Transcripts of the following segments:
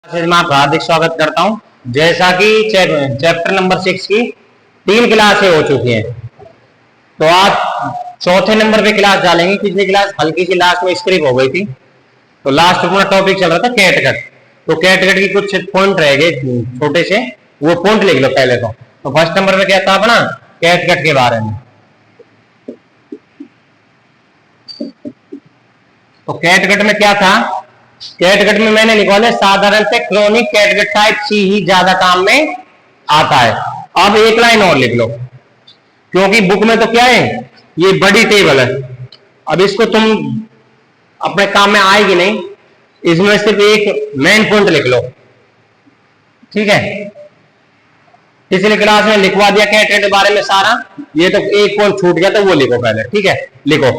मैं आपका हार्दिक स्वागत करता हूं। जैसा कि चैप्टर नंबर 6 की 3 क्लासें हो चुकी हैं, तो आज चौथे नंबर पे क्लास डालेंगे। पिछली क्लास हल्की सी लास्ट में स्क्रिप हो गई थी, तो लास्ट अपना टॉपिक चल रहा था कैटगट। तो कैटगट की कुछ पॉइंट रह गए छोटे से, वो पॉइंट लिख लो पहले। तो फर्स्ट नंबर पे क्या था अपना कैटगट के बारे में। तो कैटगट में क्या था, कैटगट में मैंने लिखवा लिया साधारण से क्रोनिक कैटगट टाइप सी ही ज्यादा काम में आता है। अब एक लाइन और लिख लो, क्योंकि बुक में तो क्या है, ये बड़ी टेबल है। अब इसको तुम अपने काम में आएगी नहीं, इसमें सिर्फ एक मेन पॉइंट लिख लो, ठीक है। पिछले क्लास में लिखवा दिया कैटगट के बारे में सारा, ये तो एक पॉइंट छूट गया, तो वो लिखो पहले, ठीक है। लिखो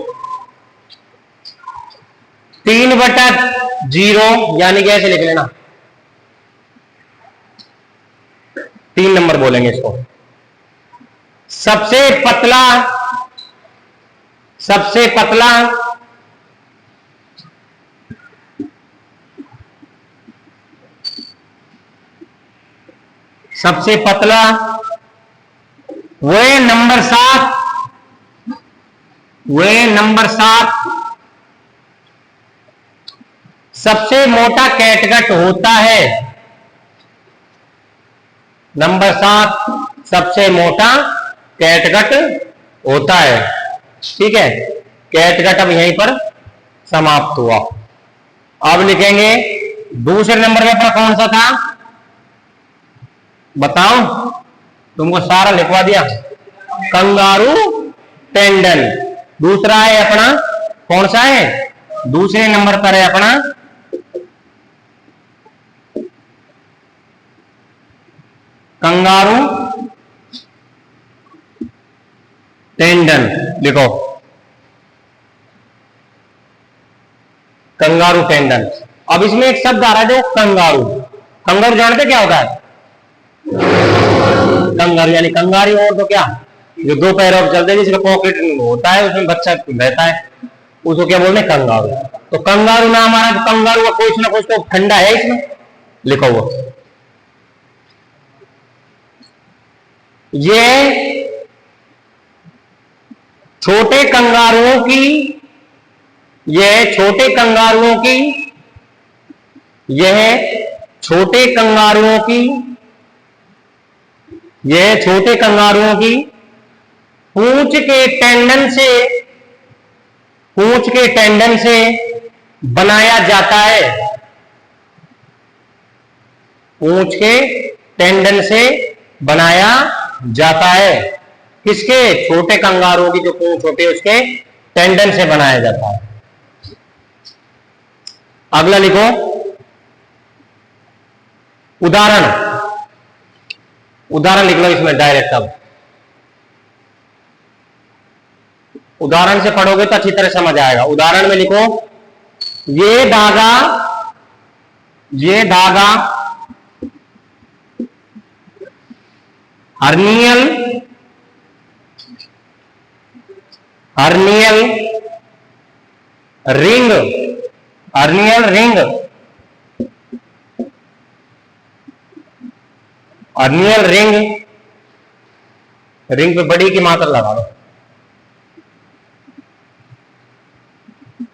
3/0 यानी कि ऐसे लिख लेना, 3 नंबर बोलेंगे इसको। सबसे पतला सबसे पतला सबसे पतला वे नंबर 7 सबसे मोटा कैटगट होता है। नंबर 7 सबसे मोटा कैटगट होता है, ठीक है। कैटगट अब यहीं पर समाप्त हुआ। अब लिखेंगे दूसरे नंबर पे अपना कौन सा था, बताओ। तुमको सारा लिखवा दिया, कंगारू टेंडन। दूसरा है अपना कौन सा है, दूसरे नंबर पर है अपना कंगारू टेंडन। लिखो कंगारू टेंडन। अब इसमें एक शब्द आ रहा है जो कंगारू। कंगारू जानते क्या होता है, कंगारू यानी कंगारी, और तो क्या, जो 2 पैरों पर चलते हैं, जिसका पॉकेट होता है, उसमें बच्चा रहता है, उसको क्या बोलते हैं, कंगारू। तो कंगारू नाम आ रहा है, तो कंगारू का कुछ ना कुछ तो फंडा है इसमें, लिखो वो। ये छोटे कंगारुओं की यह छोटे कंगारुओं की पूंछ के टेंडन से बनाया जाता है। पूंछ के टेंडन से बनाया जाता है। किसके, छोटे कंगारुओं की जो पूंछ होती है उसके टेंडन से बनाया जाता है। अगला लिखो उदाहरण लिख लो इसमें डायरेक्ट। अब उदाहरण से पढ़ोगे तो अच्छी तरह समझ आएगा। उदाहरण में लिखो ये धागा हर्नियल रिंग रिंग पे बड़ी की मात्रा लगा दो।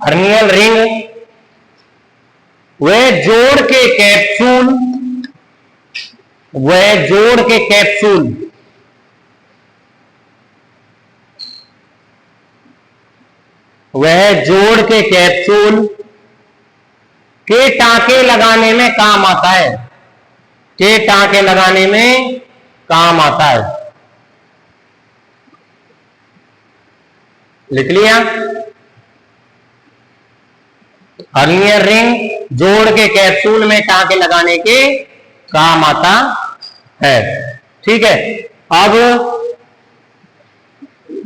हर्नियल रिंग वह जोड़ के कैप्सूल के टांके लगाने में काम आता है। लिख लिया, हर्नियल रिंग जोड़ के कैप्सूल में टांके लगाने के काम आता है, ठीक है। अब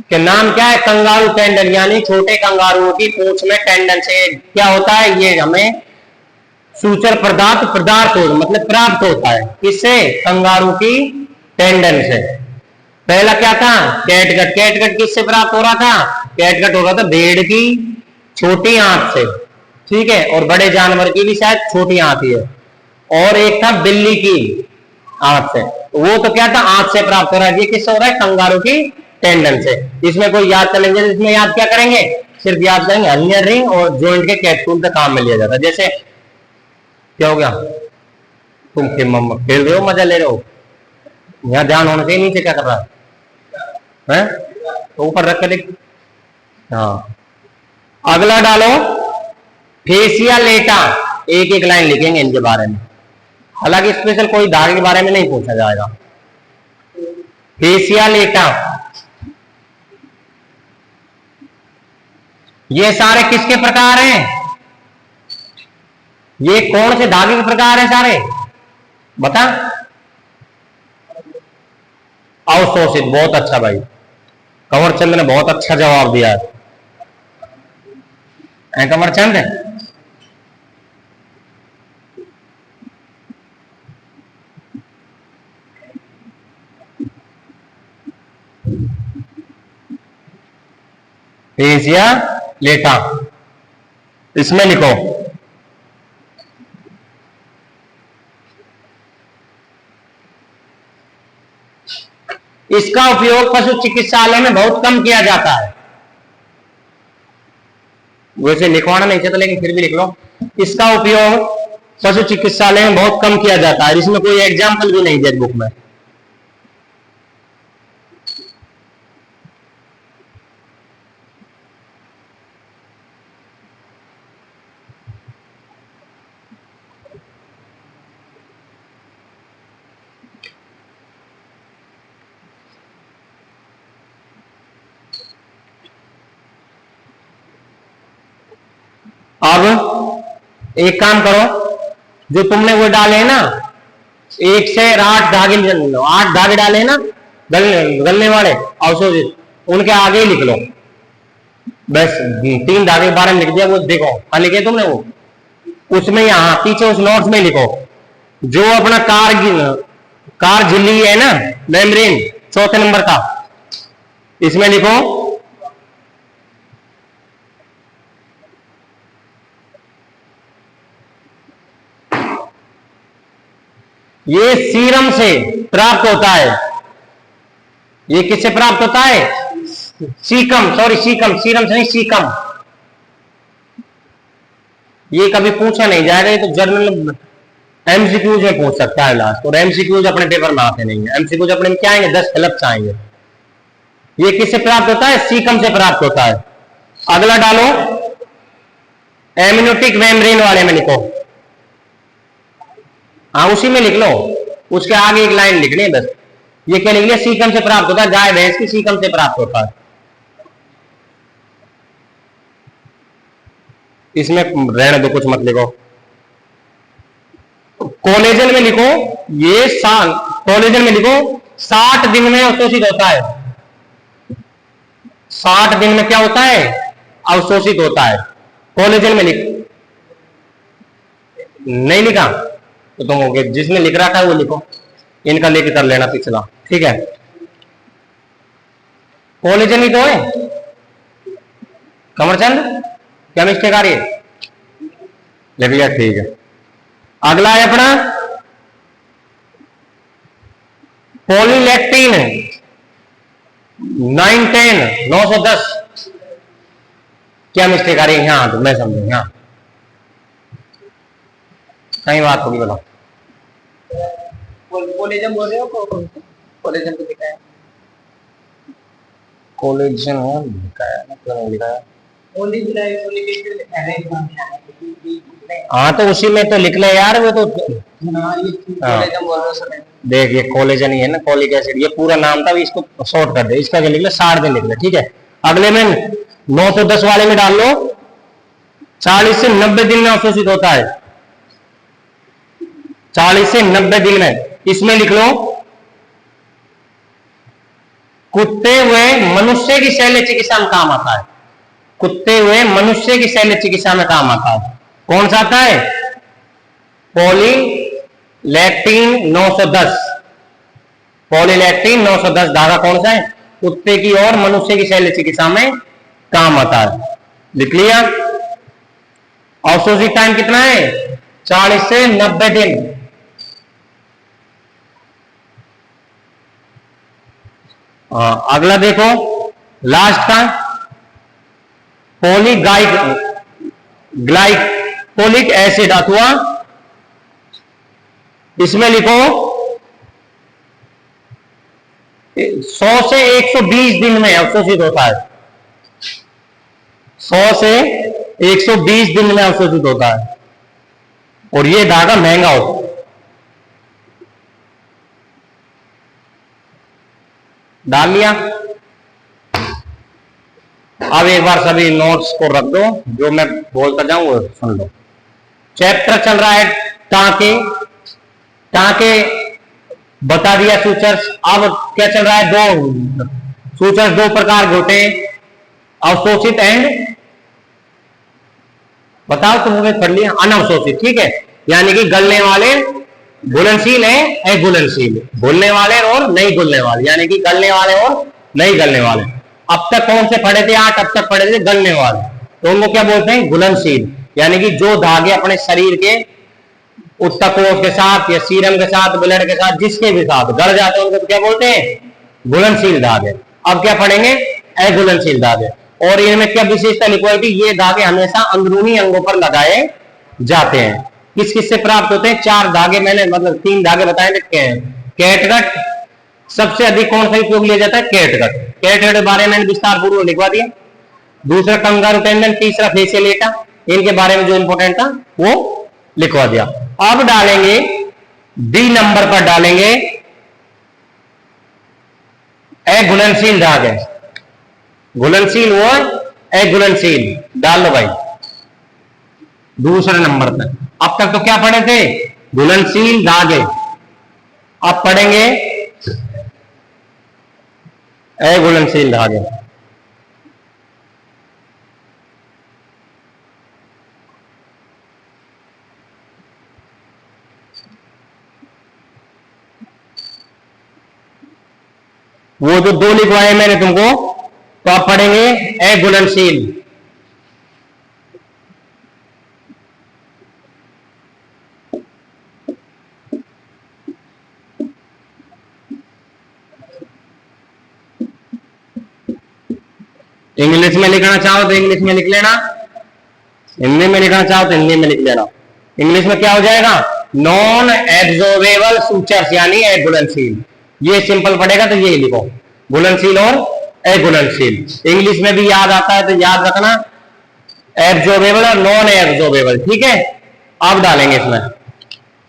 के नाम क्या है, कंगारू टेंडन, यानी छोटे कंगारुओं की पूंछ में टेंडन से क्या होता है, ये हमें सूचर पदार्थ मतलब प्राप्त होता है। किससे, कंगारू की टेंडन से। पहला क्या था, कैटगट किससे प्राप्त हो रहा था, कैटगट हो रहा था भेड़ की छोटी आंत से, ठीक है। और बड़े जानवर की भी शायद छोटी आंत ही है। और एक था बिल्ली की आंत से। वो तो क्या था, आंत से प्राप्त हो रहा है। ये किससे हो रहा है, कंगारू की टेंडन से। इसमें कोई याद चलेंगे, इसमें याद क्या करेंगे, सिर्फ याद करेंगे हर्निया रिंग और जॉइंट के कैप्सूल तक काम में लिया जाता है। जैसे क्या हो गया, तुम खेल रहे हो, मजा ले रहे हो, यहाँ ध्यान होना चाहिए, नीचे क्या कर रहा है, तो ऊपर रख के देख। हाँ, अगला डालो फेसिया लेटा। एक एक लाइन लिखेंगे इनके बारे में, हालांकि स्पेशल कोई धागे के बारे में नहीं पूछा जाएगा। फेसिया लेटा, ये सारे किसके प्रकार हैं, ये कौन से धागे के प्रकार हैं सारे, बता। अवशोषित, बहुत अच्छा भाई, कंवर चंद ने बहुत अच्छा जवाब दिया है कंवर चंद। फेसिया लेटा, इसमें लिखो इसका उपयोग पशु चिकित्सालय में बहुत कम किया जाता है। वैसे लिखवाना नहीं चाहता लेकिन फिर भी लिख लो, इसका उपयोग पशु चिकित्सालय में बहुत कम किया जाता है। इसमें कोई एग्जाम्पल भी नहीं दिया बुक में। अब एक काम करो, जो तुमने वो डाले हैं ना, 1 से 8 धागे, 8 धागे डाले हैं ना गलने वाले अवशोषित, उनके आगे ही लिख लो बस। 3 धागे के बारे में लिख दिया, वो देखो हाँ लिखे तुमने वो, उसमें यहाँ पीछे उस नोट्स में लिखो जो अपना कार झिल्ली है ना, मेम्ब्रेन 4थे नंबर का, इसमें लिखो ये सीरम से प्राप्त होता है। ये किससे प्राप्त होता है, सीकम, सॉरी सीकम, सीरम से नहीं सीकम। ये कभी पूछा नहीं जाएगा, ये तो जर्नल एमसीक्यूज में पूछ सकता है लास्ट, और एमसीक्यूज अपने पेपर में आते नहीं है। एमसीक्यूज अपने में क्या आएंगे, 10 गलत आएंगे। ये किससे प्राप्त होता है, सीकम से प्राप्त होता है। अगला डालो एमनियोटिक मेम्ब्रेन वाले में लिखो, हाँ उसी में लिख लो, उसके आगे एक लाइन लिखनी है बस। ये क्या लिख लिया, सीकम से प्राप्त होता है, गाय भैंस की सीकम से प्राप्त होता है। इसमें रहने दो, कुछ मत लिखो। कोलेजन में लिखो, ये कोलेजन में लिखो 60 दिन में अवशोषित होता है। 60 दिन में क्या होता है, अवशोषित होता है। कोलेजन में लिख, नहीं लिखा तो तुम हो गए, जिसमें लिख रहा था वो लिखो, इनका लेके कर लेना पिछला, ठीक है। कोलेजन ही तो है कमरचंद, क्या मिस्टेक आ रही है, ले भैया ठीक है। अगला है अपना पॉलीलैक्टिन 910 910, क्या मिस्टेक आ रही है यहाँ, तो मैं समझू यहाँ कहीं बात होगी, बताओ। कोलेजन बोल रहे हो, कोलेजन को लिखा है, कोलेजन लिखा है ना, क्यों नहीं लिखा है, हाँ तो उसी में तो लिख ले यार, वो तो देख ये कोलेजन ही है ना, कोलिक एसिड, ये पूरा नाम था, इसको शॉर्ट कर दे, इसका क्या लिख ले, 60 दिन लिख ले, ठीक है। अगले में 910 वाले में डाल लो 40 से 90 दिन में अवशोषित होता है। 40 से 90 दिन में, इसमें लिख लो कुत्ते हुए मनुष्य की शल्य चिकित्सा में काम आता है। कुत्ते हुए मनुष्य की शल्य चिकित्सा में काम आता है। कौन सा आता है, पॉलीलैक्टिन 910, पॉलीलैक्टिन 910 धागा कौन सा है, कुत्ते की और मनुष्य की शल्य चिकित्सा में काम आता है। लिख लिया। अवशोषित टाइम कितना है, 40 से 90 दिन। अगला देखो लास्ट का ग्लाइकोलिक एसिड अथवा इसमें लिखो 100 से 120 दिन में अवशोषित होता है। 100 से 120 दिन में अवशोषित होता है और ये धागा महंगा होता है। डाल लिया। अब एक बार सभी नोट्स को रख दो, जो मैं बोलता जाऊं वो सुन लो। चैप्टर चल रहा है टांके। टांके बता दिया सूचर्स। अब क्या चल रहा है? दो सूचर्स, दो प्रकार के होते हैं, अवशोषित एंड बताओ तुमने पढ़ लिया अनअवशोषित। ठीक है, यानी कि गलने वाले, घुलनशील है अघुलनशील, घुलने वाले और नहीं घुलने वाले, यानी कि गलने वाले और नहीं गलने वाले। अब तक कौन से पढ़े थे? 8 अब तक पढ़े थे गलने वाले। तो उनको क्या बोलते हैं? घुलनशील। यानी कि जो धागे अपने शरीर के उत्तकोष के साथ या सीरम के साथ, ब्लड के साथ, जिसके भी साथ गड़ जाते हैं उनको क्या बोलते हैं? घुलनशील धागे। अब क्या पढ़ेंगे? अघुलनशील धागे। और इनमें क्या विशेषता लिखवाई थी? ये धागे हमेशा अंदरूनी अंगों पर लगाए जाते हैं। किस किस से प्राप्त होते हैं? 4 धागे मैंने मतलब 3 धागे बताए थे। कैटगट सबसे अधिक कौन सा उपयोग लिया जाता है? कैटगट। कैटगट के बारे में विस्तार पूर्वक लिखवा दिया। दूसरा कंगारू टेंडन, तीसरा फेसिएलेटा, इनके बारे में जो इंपोर्टेंट था वो लिखवा दिया। अब डालेंगे डी नंबर पर डालेंगे अघुलनशील धागे। घुलनशील और अघुलनशील डाल लो भाई दूसरे नंबर पर। अब तक तो क्या पढ़े थे? घुलनशील धागे। अब पढ़ेंगे अघुलनशील धागे। वो जो 2 लिखवाए मैंने तुमको, तो आप पढ़ेंगे अघुलनशील। इंग्लिश में लिखना चाहो तो इंग्लिश में लिख लेना, हिंदी में लिखना चाहो तो हिंदी में लिख लेना। इंग्लिश में क्या हो जाएगा? नॉन एब्जॉर्बेबल सूचर्स, यानी अघुलनशील। ये सिंपल पड़ेगा तो ये लिखो, घुलनशील और अघुलनशील। इंग्लिश में भी याद आता है तो याद रखना, एब्जॉर्बेबल और नॉन एब्जॉर्बेबल। ठीक है, अब डालेंगे इसमें।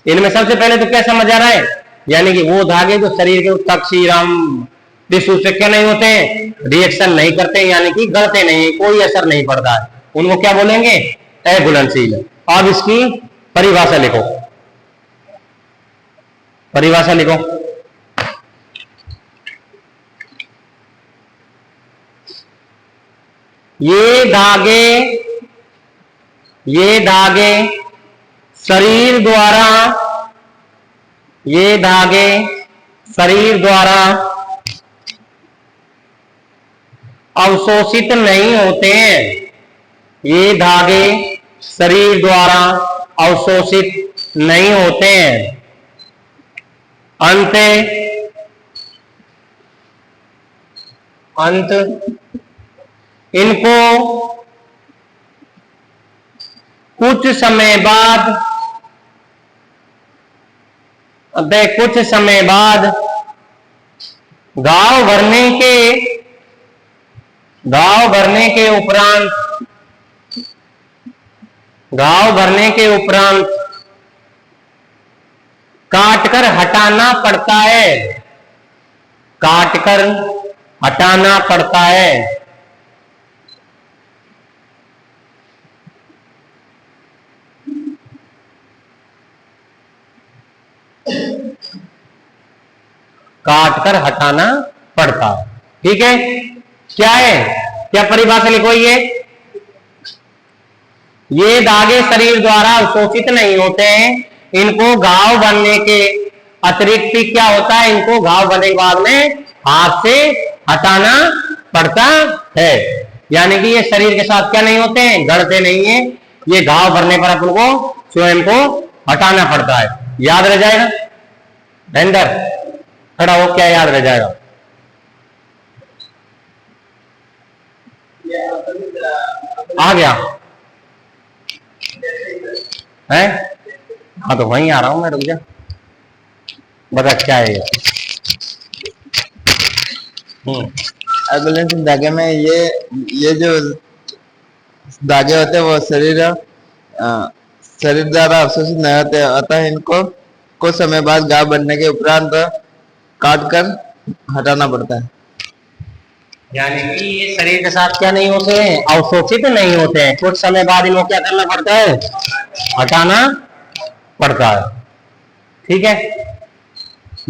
इनमें सबसे पहले तो क्या समझ आ रहा है? यानी कि वो धागे जो शरीर के उत्तक, सीरम, टिश्यू से क्या नहीं होते हैं? रिएक्शन नहीं करते, यानी कि गलते नहीं, कोई असर नहीं पड़ता है, उनको क्या बोलेंगे? अघुलनशील। अब इसकी परिभाषा लिखो। परिभाषा लिखो। ये धागे शरीर द्वारा अवशोषित नहीं होते हैं। ये धागे शरीर द्वारा अवशोषित नहीं होते हैं। अंत इनको कुछ समय बाद घाव भरने के उपरांत काटकर हटाना पड़ता है। काटकर हटाना पड़ता है। काटकर हटाना पड़ता है। ठीक है, क्या है? क्या परिभाषा लिखो? ये धागे शरीर द्वारा अवशोषित नहीं होते हैं। इनको घाव बनने के अतिरिक्त क्या होता है? इनको घाव बनने के बाद में हाथ से हटाना पड़ता है। यानी कि ये शरीर के साथ क्या नहीं होते हैं? गढ़ते नहीं है। ये घाव भरने पर अपन को स्वयं को हटाना पड़ता है। याद रह जाएगा? खड़ा हो, क्या याद रह जाएगा? आ गया है। हाँ तो वहीं आ रहा हूं मैं, रुक जा। बता क्या है ये। एम्बुलेंस धागे में ये जो धागे होते हैं वो शरीर द्वारा अवशोषित नहीं होते, अतः इनको कुछ समय बाद घाव बनने के उपरांत काट कर हटाना पड़ता है। यानी कि ये शरीर के साथ क्या नहीं होते हैं, अवशोषित नहीं होते हैं, कुछ समय बाद इनको क्या करना पड़ता है, हटाना पड़ता है। ठीक है,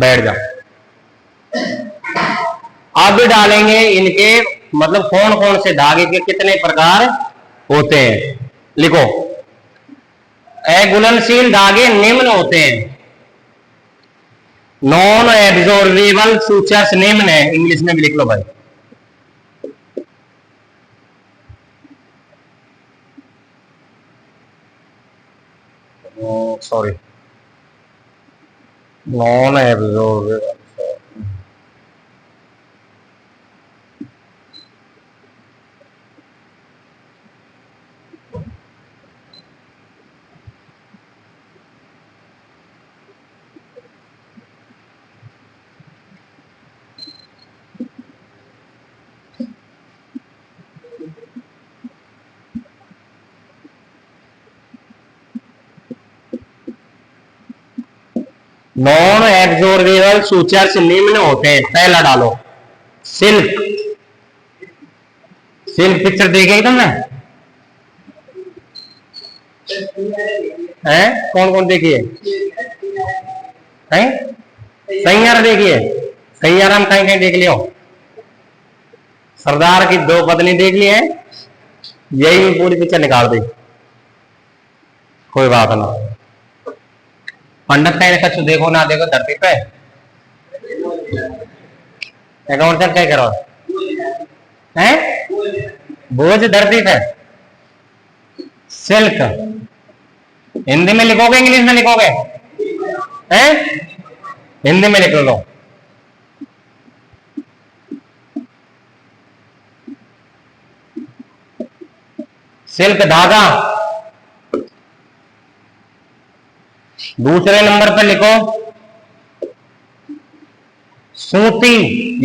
बैठ जा। अब डालेंगे इनके मतलब कौन कौन से धागे के कितने प्रकार होते हैं। लिखो, अघुलनशील धागे निम्न होते हैं। नॉन एब्जॉर्बेबल सूचर्स निम्न है, इंग्लिश में भी लिख लो भाई। Sorry, non absorbable. Non absorbable sutures निम्न होते हैं। पहला डालो सिल्क। सिल्क पिक्चर देखे तुमने है, कौन कौन देखिए है, सैयारा देखिए, सैयारा में कहीं कहीं देख लियो। सरदार की दो पत्नी देख ली है, यही में पूरी पिक्चर निकाल दी। कोई बात ना, पंडित कहीं कुछ देखो ना देखो धरती पे अकाउंट चल क्या करो है, बोझ धरती पे। सिल्क हिंदी में लिखोगे इंग्लिश में लिखोगे हैं, हिंदी में लिख लो। सिल्क धागा। दूसरे नंबर पर लिखो सूती।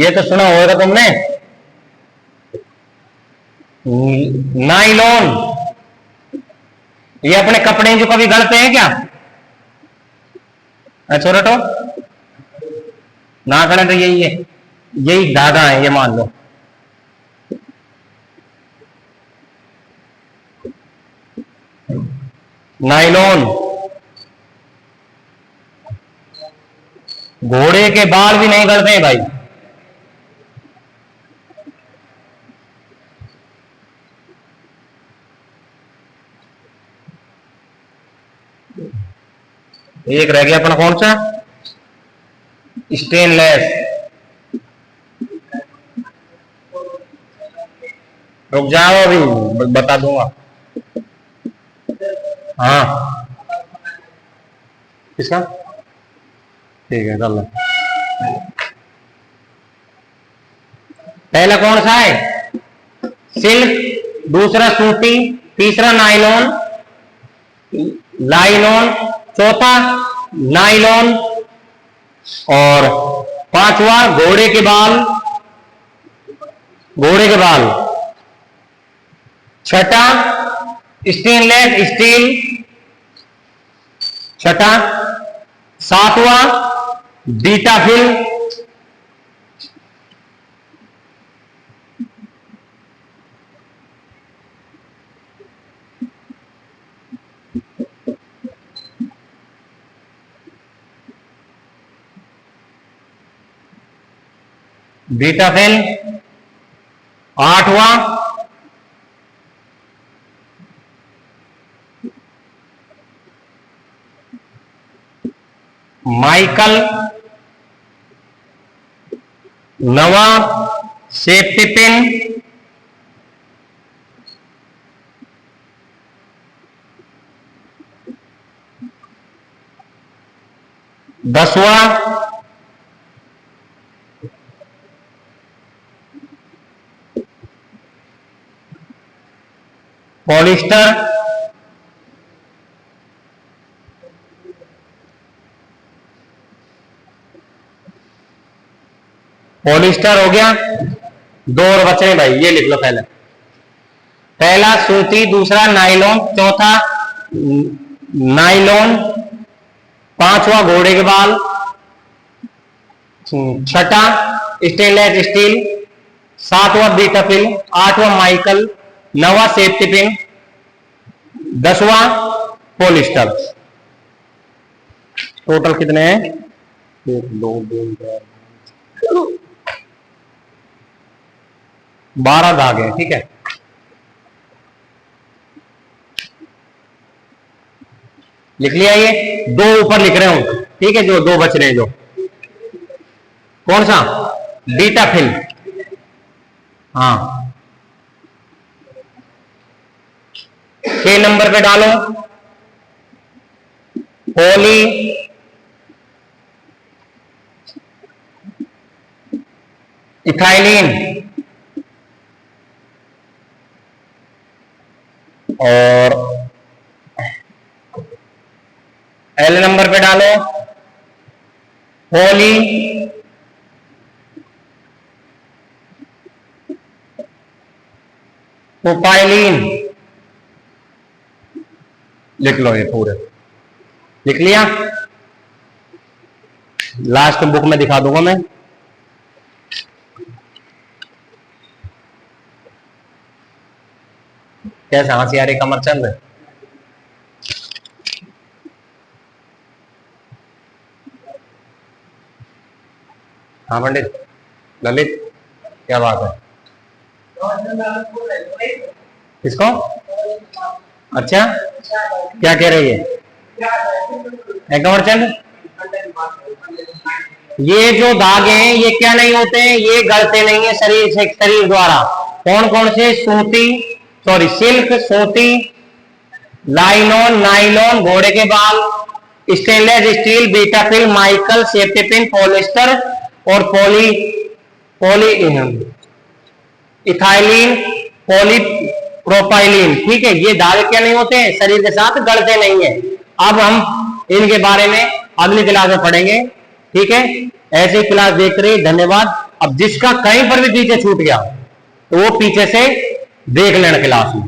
ये तो सुना होगा तुमने। नाइलॉन, ये अपने कपड़े जो कभी गलते हैं क्या, छोटा तो ना करें तो यही है, यही धागा है ये मान लो। नाइलॉन। घोड़े के बाल भी नहीं गलते हैं भाई। एक रह गया अपना कौन सा, स्टेनलेस। रुक जाओ अभी बता दूंगा। हाँ किसका, ठीक है चल। पहला कौन सा है, सिल्क। दूसरा सूती। तीसरा नाइलॉन, लाइलॉन। चौथा नाइलॉन। और पांचवा घोड़े के बाल, घोड़े के बाल। छठा स्टेनलेस स्टील। छठा। सातवां बीटाफिल। बीटाफिल। आठवां माइकल। नवा सेफ्टी पिन। 10वां पॉलिस्टर, पॉलिस्टर हो गया। दो और बच रहे भाई, ये लिख लो पहले। पहला सूती, दूसरा नाइलॉन, चौथा नाइलॉन, पांचवा घोड़े के बाल, छठा स्टेनलेस स्टील, सातवां बीटा पिन, आठवां माइकल, नौवां सेफ्टी पिन, 10वां पॉलिस्टर। टोटल कितने हैं? 1 2 3 4 12 धागे हैं, ठीक है। लिख लिया? ये दो ऊपर लिख रहे हूं, ठीक है, जो दो बच रहे हैं, जो कौन सा? बीटा फिल, हाँ। 6 नंबर पे डालो पॉली इथाइलिन, और एल नंबर पे डालो पॉली प्रोपाइलिन। लिख लो, ये पूरे लिख लिया। लास्ट बुक में दिखा दूंगा मैं। कैसा हंसी आ रही कमरचंद? हाँ पंडित ललित, क्या बात है? किसको? अच्छा, क्या कह रही है कमरचंद? ये जो धागे हैं ये क्या नहीं होते हैं, ये गलते नहीं है शरीर से, शरीर द्वारा। कौन कौन से? सिल्क, सूती, लाइनॉन, नाइलॉन, घोड़े के बाल, stainless steel, beta pin, Michael, safety pin, polyester और पॉली इथाइलिन, पॉलीप्रोपाइलिन, ठीक है। ये धागे क्या नहीं होते हैं, शरीर के साथ गलते नहीं है। अब हम इनके बारे में अगली क्लास में पढ़ेंगे, ठीक है। ऐसे ही क्लास देख रहे, धन्यवाद। अब जिसका कहीं पर भी पीछे छूट गया तो वो पीछे से देख लेना क्लास में,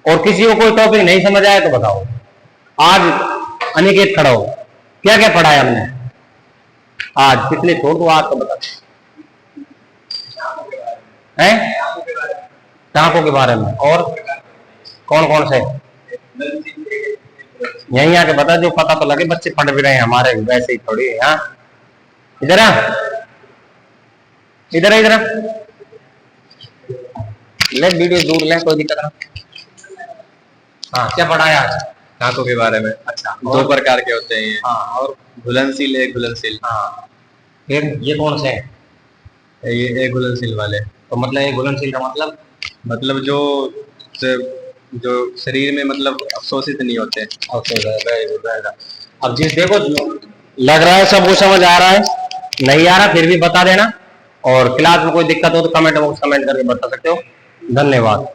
और किसी को कोई टॉपिक नहीं समझ आया तो बताओ। आज अनिकेत खड़ा हो, क्या क्या पढ़ाया हमने आज? पिछले छोड़ दो, आज तो बता हैं टाँकों के बारे में। और कौन कौन से? यहीं आके बता, जो पता तो लगे, बच्चे पढ़ भी रहे हैं हमारे, वैसे ही थोड़ी। हाँ, इधर आ, इधर इधर ले, वीडियो दूर ले, कोई दिक्कत ना। हाँ, क्या पढ़ाया आज? टाँकों के बारे में। अच्छा, 2 प्रकार के होते हैं। हाँ, और घुलनशील, एक घुलनशील। हाँ, फिर ये कौन से हैं? ये एक घुलनशील वाले। तो मतलब ये घुलनशील का मतलब जो शरीर में मतलब अवशोषित नहीं होते। अब जिस देखो लग रहा है सब कुछ समझ आ रहा है, नहीं आ रहा फिर भी बता देना, और क्लास में कोई दिक्कत हो तो कमेंट बॉक्स कमेंट करके बता सकते हो। धन्यवाद।